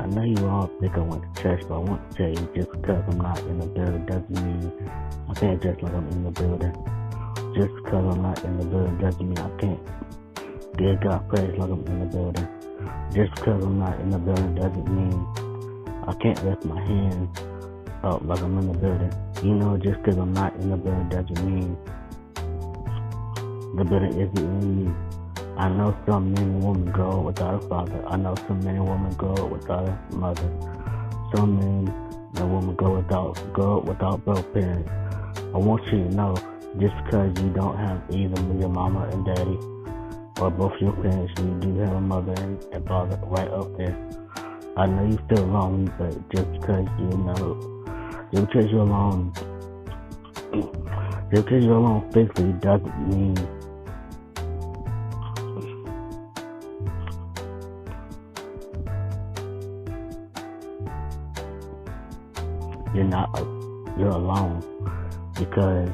I know you all think I went to church, but I want to tell you, just because I'm not in the building doesn't mean I can't dress like I'm in the building. Just because I'm not in the building doesn't mean I can't give God praise like I'm in the building. Just because I'm not in the building doesn't mean I can't lift my hands up like I'm in the building. You know, just because I'm not in the building doesn't mean the building isn't in me. I know some men and women grow up without a father. I know some men and women grow up without a mother. Some men and women grow up without both parents. I want you to know, just because you don't have either your mama and daddy or both your parents, you do have a mother and father right up there. I know you feel lonely, but just because just because you're alone physically doesn't mean you're alone, because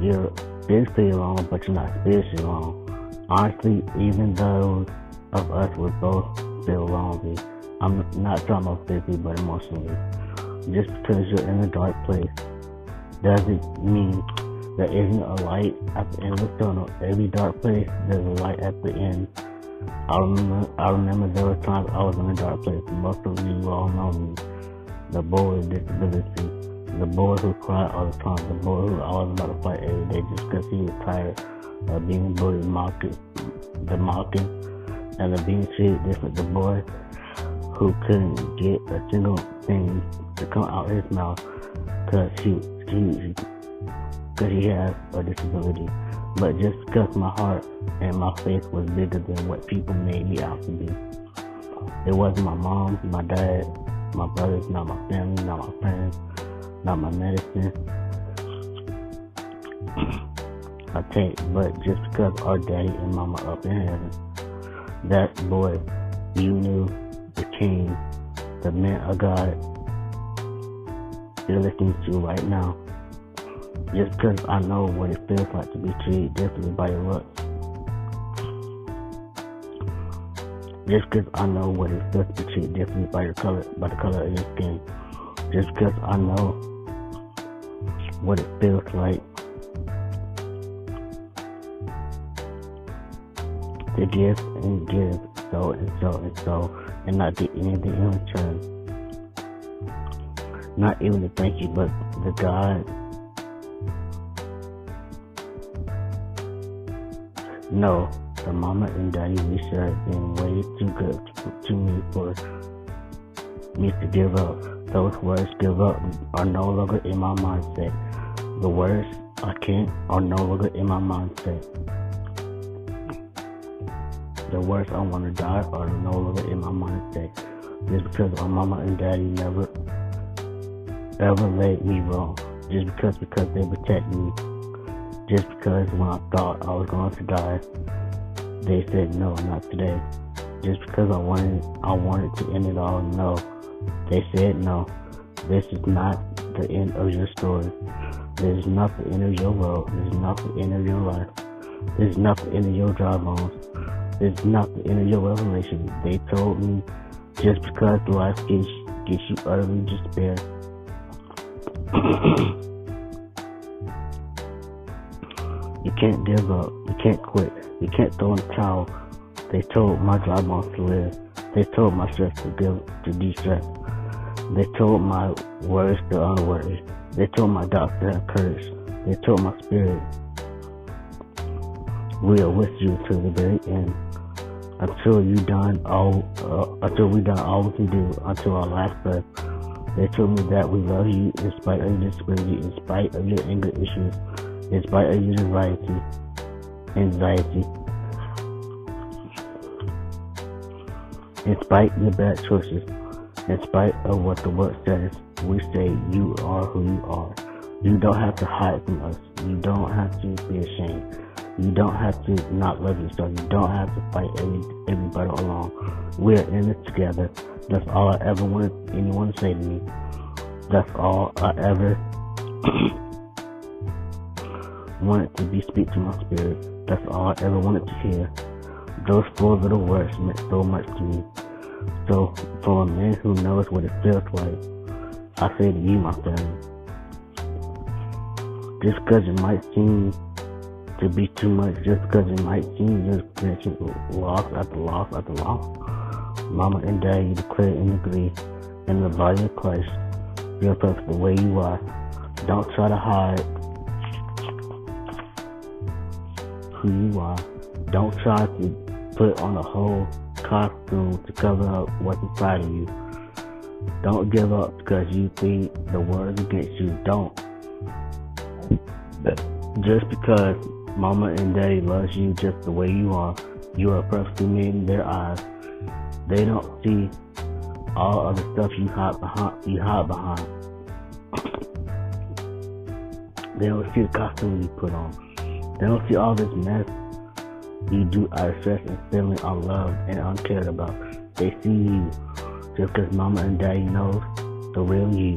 you're physically alone, but you're not spiritually alone. Honestly, even those of us would both feel lonely. I'm not talking about physically, but emotionally. Just because you're in a dark place doesn't mean there isn't a light at the end of the tunnel. Every dark place, there's a light at the end. I remember there were times I was in a dark place. Most of you all know me. The boy with disability. The boy who cried all the time. The boy who I was about to fight every day just because he was tired of being bullied, the mocking, and the being treated different. The boy who couldn't get a single thing to come out his mouth because he has a disability. But just because my heart and my faith was bigger than what people made me out to be. It wasn't my mom, my dad, my brothers, not my family, not my friends, not my medicine. But just because our daddy and mama up in heaven, that boy you knew, the king, the man of God, you're listening to right now. Just because I know what it feels like to be treated differently by your looks. Just because I know what it feels to be treated differently by the color of your skin. Just because I know what it feels like to give and give, so and so and so, and not get anything in return. Not even to thank you, but the God. No, the mama and daddy we share have been way too good to me for me to give up. Those words, give up, are no longer in my mindset. The words, I can't, are no longer in my mindset. The words, I want to die, are no longer in my mindset. Just because my mama and daddy never ever let me wrong. Just because they protect me. Just because when I thought I was going to die, they said no, not today. Just because I wanted to end it all, no. They said no. This is not the end of your story. This is not the end of your world. This is not the end of your life. This is not the end of your dry bones. This is not the end of your revelation. They told me just because life gets you utterly despair. You can't give up. You can't quit. You can't throw in the towel. They told my dry bones to live. They told my stress to de-stress. They told my words to unworry. They told my doubts to have courage. They told my spirit, we are with you to the very end. Until we done all we can do, until our last breath. They told me that we love you in spite of your disability, in spite of your anger issues, in spite of your anxiety, in spite of your bad choices, in spite of what the word says. We say you are who you are. You don't have to hide from us. You don't have to be ashamed. You don't have to not love yourself. You don't have to fight every battle alone. We're in it together. That's all I ever wanted anyone to say to me. That's all I ever wanted to speak to my spirit. That's all I ever wanted to hear. Those 4 little words meant so much to me. So, for a man who knows what it feels like, I say to you, my friend, just because it might seem to be too much, just because it might seem you're experiencing loss after loss after loss, Mama and Daddy declare and agree in the body of Christ, you're perfect the way you are. Don't try to hide who you are. Don't try to put on a whole costume to cover up what's inside of you. Don't give up because you think the world is against you. Don't. Just because Mama and Daddy loves you just the way you are a perfectly made in their eyes. They don't see all of the stuff you hide behind. They don't see the costume you put on. They don't see all this mess you do out of stress and feeling unloved and uncared about. They see you just because Mama and Daddy knows the real you.